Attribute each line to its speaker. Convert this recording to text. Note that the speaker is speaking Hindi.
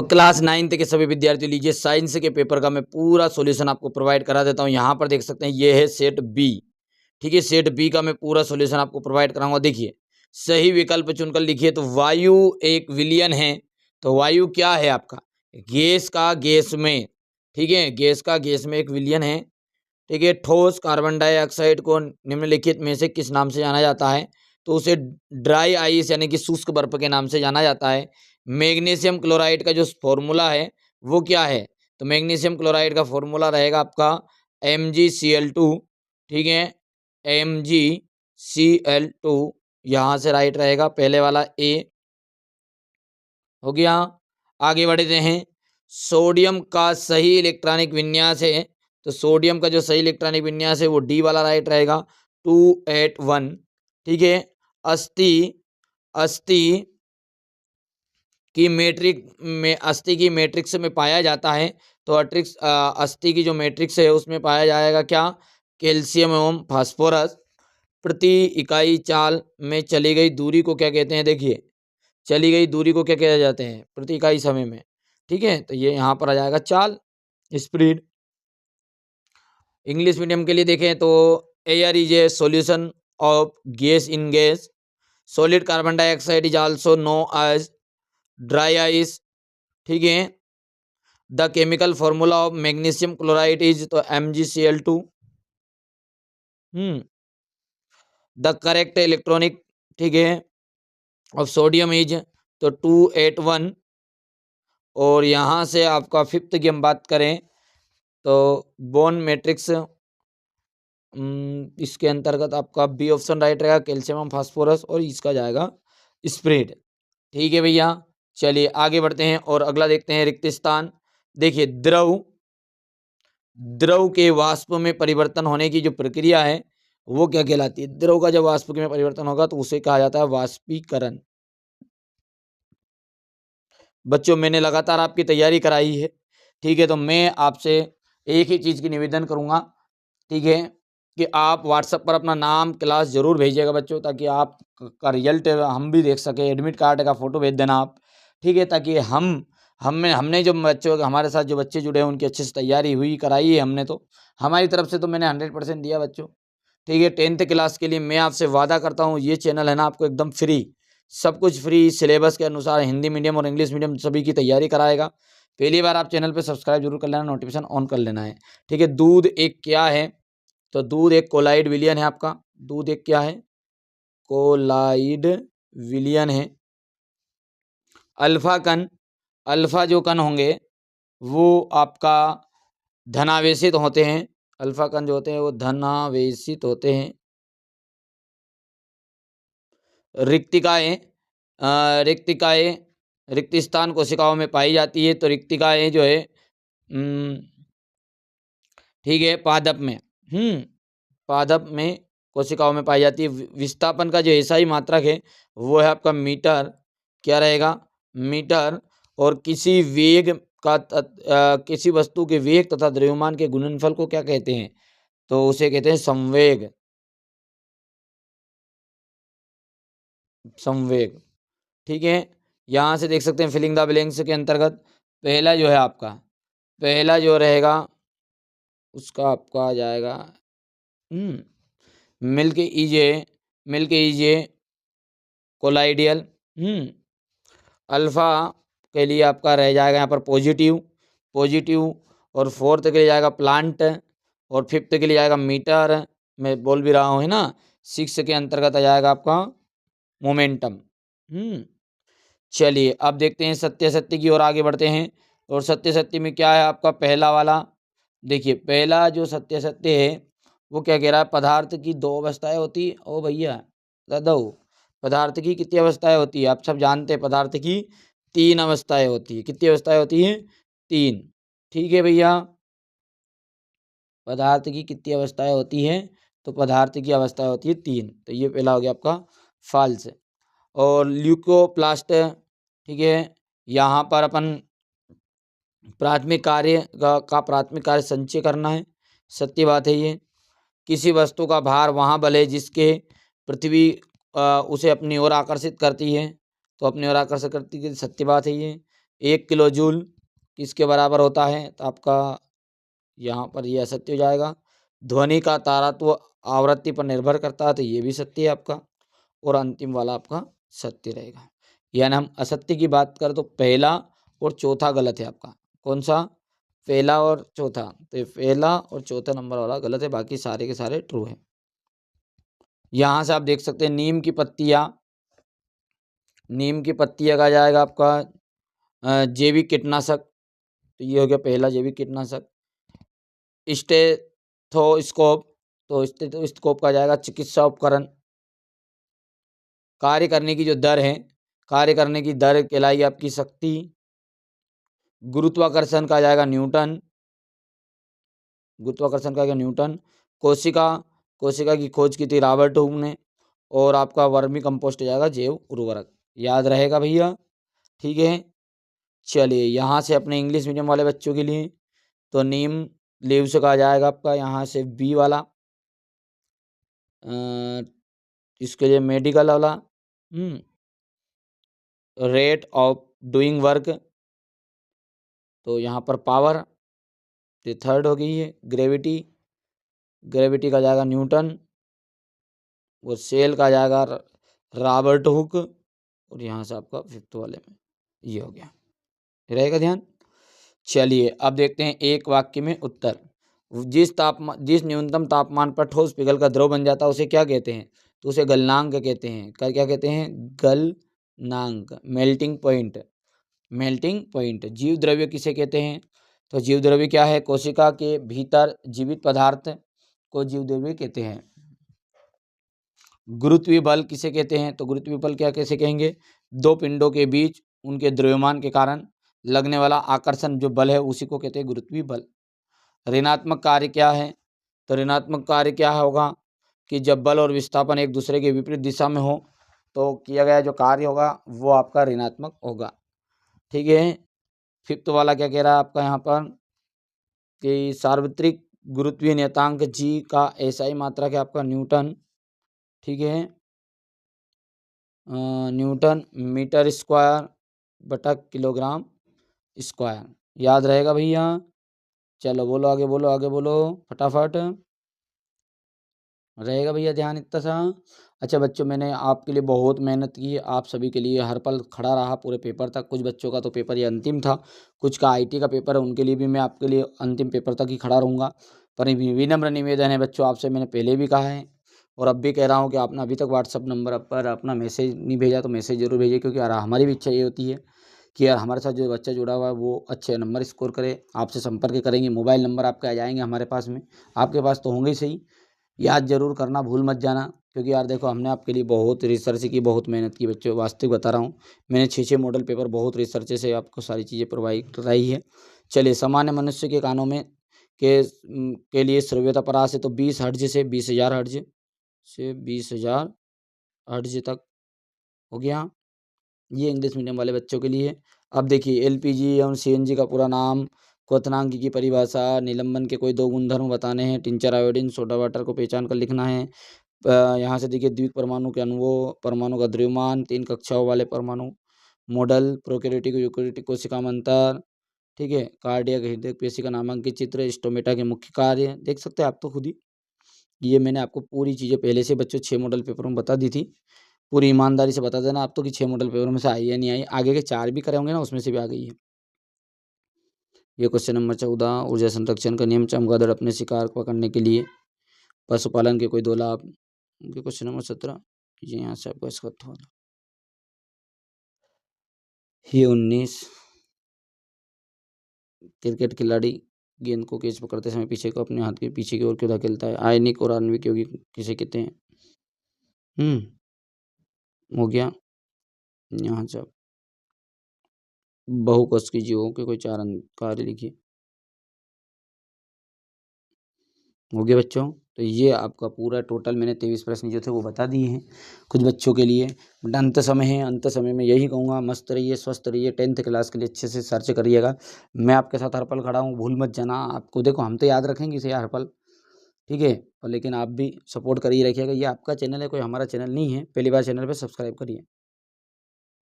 Speaker 1: क्लास 9th के सभी विद्यार्थी लीजिए, साइंस के पेपर का मैं पूरा सॉल्यूशन आपको प्रोवाइड करा देता हूँ। यहाँ पर देख सकते हैं ये है सेट बी। ठीक है, सेट बी का मैं पूरा सॉल्यूशन आपको प्रोवाइड कराऊंगा। देखिए, सही विकल्प चुनकर लिखिए। तो वायु एक विलयन है। तो वायु क्या है आपका? गैस का गैस में। ठीक है, गैस का गैस में एक विलयन है। ठीक है, ठोस कार्बन डाइऑक्साइड को निम्नलिखित में से किस नाम से जाना जाता है? तो उसे ड्राई आइस यानी कि शुष्क बर्फ के नाम से जाना जाता है। मैग्नीशियम क्लोराइड का जो फॉर्मूला है वो क्या है? तो मैग्नीशियम क्लोराइड का फॉर्मूला रहेगा आपका MgCl2। ठीक है, MgCl2 यहाँ से राइट रहेगा, पहले वाला ए हो गया। आगे बढ़ते हैं। सोडियम का सही इलेक्ट्रॉनिक विन्यास है। तो सोडियम का जो सही इलेक्ट्रॉनिक विन्यास है वो डी वाला राइट रहेगा, 281। ठीक है, अस्थि अस्थि की मैट्रिक्स में पाया जाता है। तो अस्थि की जो मैट्रिक्स है उसमें पाया जाएगा क्या? कैल्शियम एवं फास्फोरस। प्रति इकाई चाल में चली गई दूरी को क्या कहते हैं? देखिए, चली गई दूरी को क्या कहा जाते हैं? प्रति इकाई समय में। ठीक है, तो ये यहाँ पर आ जाएगा चाल, स्पीड। इंग्लिश मीडियम के लिए देखें तो air is a solution of gas in gas. Solid carbon dioxide is also known as dry ice. ठीक है, the chemical formula of magnesium chloride is तो MgCl2। द करेक्ट इलेक्ट्रॉनिक, ठीक है, ऑफ सोडियम इज तो 281। और यहाँ से आपका फिफ्थ की हम बात करें तो बोन मैट्रिक्स, इसके अंतर्गत आपका बी ऑप्शन राइट रहेगा, कैल्शियम फास्फोरस, और इसका जाएगा स्प्रेड। ठीक है भैया, चलिए आगे बढ़ते हैं और अगला देखते हैं रिक्त स्थान। देखिए, द्रव के वाष्प में परिवर्तन होने की जो प्रक्रिया है वो क्या कहलाती है? द्रव का जब वाष्प में परिवर्तन होगा तो उसे कहा जाता है वाष्पीकरण। बच्चों, मैंने लगातार आपकी तैयारी कराई है। ठीक है, तो मैं आपसे एक ही चीज़ की निवेदन करूंगा, ठीक है, कि आप व्हाट्सएप पर अपना नाम क्लास जरूर भेजिएगा बच्चों, ताकि आप का रिजल्ट हम भी देख सके। एडमिट कार्ड का फोटो भेज देना आप। ठीक है, ताकि हमने जो बच्चों हमारे साथ जो बच्चे जुड़े हैं उनकी अच्छे से तैयारी हुई कराई है हमने। तो हमारी तरफ से तो मैंने 100% दिया बच्चों। ठीक है, 10th क्लास के लिए मैं आपसे वादा करता हूँ, ये चैनल है ना आपको एकदम फ्री, सब कुछ फ्री, सिलेबस के अनुसार हिंदी मीडियम और इंग्लिश मीडियम सभी की तैयारी कराएगा। पहली बार आप चैनल पे सब्सक्राइब जरूर कर लेना, नोटिफिकेशन ऑन कर लेना है। ठीक है, दूध एक क्या है? तो दूध एक कोलाइड विलियन है आपका। दूध एक क्या है? कोलाइड विलियन है। अल्फा जो कण होंगे वो आपका धनावेशित होते हैं। अल्फा कण जो होते हैं वो धनावेशित होते हैं। रिक्तिकाएं रिक्त स्थान कोशिकाओं में पाई जाती है। तो रिक्तिकाएं जो है ठीक है, पादप में कोशिकाओं में पाई जाती है। विस्थापन का जो एसआई मात्रक है वो है आपका मीटर, क्या रहेगा? मीटर। और किसी वेग का किसी वस्तु के वेग तथा द्रव्यमान के गुणनफल को क्या कहते हैं? तो उसे कहते हैं संवेग। ठीक है, यहाँ से देख सकते हैं फिलिंग द ब्लैंक्स के अंतर्गत पहला जो रहेगा उसका आपका आ जाएगा मिल्क इजे कोलाइडियल। अल्फा के लिए आपका रह जाएगा यहाँ पर पॉजिटिव। और फोर्थ के लिए जाएगा प्लांट, और फिफ्थ के लिए जाएगा मीटर, मैं बोल भी रहा हूँ है ना। 6 के अंतर्गत आ जाएगा आपका मोमेंटम। चलिए अब देखते हैं सत्य की ओर आगे बढ़ते हैं। और सत्य में क्या है आपका पहला वाला? देखिए, पहला जो सत्य है वो क्या कह रहा है? पदार्थ की 2 अवस्थाएं होती है। ओ भैया दादा, पदार्थ की कितनी अवस्थाएं होती है? आप सब जानते हैं पदार्थ की 3 अवस्थाएं होती है। कितनी अवस्थाएं होती हैं? 3। ठीक है भैया, पदार्थ की कितनी अवस्थाएं होती हैं? तो पदार्थ की अवस्थाएं होती है 3। तो ये पहला हो गया आपका फॉल्स। और ल्यूकोप्लास्ट, ठीक है, यहाँ पर अपन प्राथमिक कार्य संचय करना है। सत्य बात है ये। किसी वस्तु का भार वहाँ बल है जिसके पृथ्वी उसे अपनी ओर आकर्षित करती है। तो अपनी ओर आकर्षित करती है, सत्य बात है ये। 1 किलो जूल किसके बराबर होता है, तो आपका यहाँ पर ये असत्य हो जाएगा। ध्वनि का तारत्व आवृत्ति पर निर्भर करता है, तो ये भी सत्य है आपका, और अंतिम वाला आपका सत्य रहेगा। यानी हम असत्य की बात करें तो पहला और चौथा गलत है आपका। कौन सा? पहला और चौथा। तो ये पहला और चौथा नंबर वाला गलत है, बाकी सारे के सारे ट्रू है। यहाँ से आप देख सकते हैं नीम की पत्तियाँ, नीम की पत्तियाँ का जाएगा आपका जैविक कीटनाशक, तो ये हो गया पहला जैविक कीटनाशक। स्टेथोस्कोप, तो स्टेथोस्कोप का जाएगा चिकित्सा उपकरण। कार्य करने की जो दर है, कार्य करने की दर कहलाई आपकी शक्ति। गुरुत्वाकर्षण का जाएगा न्यूटन, गुरुत्वाकर्षण का क्या न्यूटन। कोशिका, कोशिका की खोज की थी रॉबर्ट हुक ने। और आपका वर्मी कंपोस्ट जाएगा जैव उर्वरक। याद रहेगा भैया, ठीक है। चलिए यहाँ से अपने इंग्लिश मीडियम वाले बच्चों के लिए तो नीम लीव्स का जाएगा आपका यहाँ से बी वाला, इसके लिए मेडिकल वाला। रेट ऑफ डूइंग वर्क, तो यहाँ पर पावर, तो थर्ड हो गई है। ग्रेविटी, ग्रेविटी का जाएगा न्यूटन। वो सेल का जाएगा रॉबर्ट हुक। और यहाँ से आपका फिफ्थ वाले में ये हो गया, रहेगा ध्यान। चलिए अब देखते हैं एक वाक्य में उत्तर। जिस न्यूनतम तापमान पर ठोस पिघल का द्रव बन जाता है उसे क्या कहते हैं, तो उसे गलनांक कहते हैं। क्या कहते हैं? गलनांक, मेल्टिंग पॉइंट, मेल्टिंग पॉइंट। जीव द्रव्य किसे कहते हैं, तो जीव द्रव्य क्या है? कोशिका के भीतर जीवित पदार्थ को जीव द्रव्य कहते हैं। गुरुत्वीय बल किसे कहते हैं, तो गुरुत्वीय बल क्या कैसे कहेंगे? दो पिंडों के बीच उनके द्रव्यमान के कारण लगने वाला आकर्षण जो बल है उसी को कहते हैं गुरुत्वीय बल। ऋणात्मक कार्य क्या है, तो ऋणात्मक कार्य क्या होगा कि जब बल और विस्थापन एक दूसरे के विपरीत दिशा में हो तो किया गया जो कार्य होगा वो आपका ऋणात्मक होगा, ठीक है। फिफ्थ वाला क्या कह रहा है आपका यहाँ पर कि सार्वत्रिक गुरुत्वीय नियतांक जी का एसआई मात्रक है आपका न्यूटन, ठीक है। न्यूटन मीटर स्क्वायर बटा किलोग्राम स्क्वायर। याद रहेगा भैया। चलो बोलो आगे, बोलो आगे, बोलो फटाफट, रहेगा भैया ध्यान इतना सा। अच्छा बच्चों, मैंने आपके लिए बहुत मेहनत की, आप सभी के लिए हर पल खड़ा रहा पूरे पेपर तक। कुछ बच्चों का तो पेपर ये अंतिम था, कुछ का आईटी का पेपर है, उनके लिए भी मैं आपके लिए अंतिम पेपर तक ही खड़ा रहूँगा। पर विनम्र निवेदन है बच्चों आपसे, मैंने पहले भी कहा है और अब भी कह रहा हूँ कि आपने अभी तक व्हाट्सअप नंबर पर अपना मैसेज नहीं भेजा तो मैसेज जरूर भेजिए, क्योंकि यार हमारी भी इच्छा ये होती है कि यार हमारे साथ जो बच्चा जुड़ा हुआ है वो अच्छे नंबर स्कोर करे। आपसे संपर्क करेंगे, मोबाइल नंबर आपके आ जाएंगे हमारे पास में, आपके पास तो होंगे ही सही। याद जरूर करना, भूल मत जाना, क्योंकि यार देखो हमने आपके लिए बहुत रिसर्च की, बहुत मेहनत की बच्चों, वास्तविक बता रहा हूँ। मैंने 6 मॉडल पेपर बहुत रिसर्च से आपको सारी चीज़ें प्रोवाइड कराई है। चलिए, सामान्य मनुष्य के कानों में के लिए श्रव्यता परास है तो 20 हर्ट्ज से 20,000 हर्ट्ज से 20,000 हर्ट्ज तक हो गया। ये इंग्लिश मीडियम वाले बच्चों के लिए। अब देखिए एलपीजी एवं सीएनजी का पूरा नाम, क्वथनांक की परिभाषा, निलंबन के कोई 2 गुणधर्म बताने हैं, टिंचर आयोडीन सोडा वाटर को पहचान कर लिखना है। यहाँ से देखिए द्वीप परमाणु के अणुओं, परमाणु का द्रव्यमान, 3 कक्षाओं वाले परमाणु मॉडल, प्रोकैरियोटिक यूकैरियोटिक कोशिका में अंतर, ठीक है। कार्डियक हृदय पेशी का नामांकित चित्र, स्टोमेटा के मुख्य कार्य देख सकते हैं आप तो खुद ही। ये मैंने आपको पूरी चीज़ें पहले से बच्चों 6 मॉडल पेपर में बता दी थी। पूरी ईमानदारी से बता देना आप तो कि 6 मॉडल पेपर में से आई है नहीं आई, आगे के 4 भी करे होंगे ना उसमें से भी आ गई है। ये क्वेश्चन नंबर 14, ऊर्जा संरक्षण का नियम, चमगादड़ अपने शिकार पकड़ने के लिए पशुपालन के कोई 2 लाभ। क्वेश्चन नंबर 17, ये यहाँ से आपको इसका थोड़ा ये 19, क्रिकेट खिलाड़ी गेंद को कैच पकड़ते समय पीछे को अपने हाथ के पीछे की ओर क्यों धकेलता है? आयनिक और आणविक यौगिक किसे कहते हैं? हो गया। यहाँ से बहुकोश की जीवों के कोई 4 कार्य लिखिए। हो गया बच्चों। तो ये आपका पूरा टोटल मैंने 23 प्रश्न जो थे वो बता दिए हैं कुछ बच्चों के लिए। बट अंत समय है, अंत समय में यही कहूँगा, मस्त रहिए, स्वस्थ रहिए, 10th क्लास के लिए अच्छे से सर्च करिएगा। मैं आपके साथ हर पल खड़ा हूँ, भूल मत जाना। आपको देखो हम तो याद रखेंगे इसे हर पल, ठीक है, और लेकिन आप भी सपोर्ट करिए रखिएगा। ये आपका चैनल है, कोई हमारा चैनल नहीं है। पहली बार चैनल पर सब्सक्राइब करिए।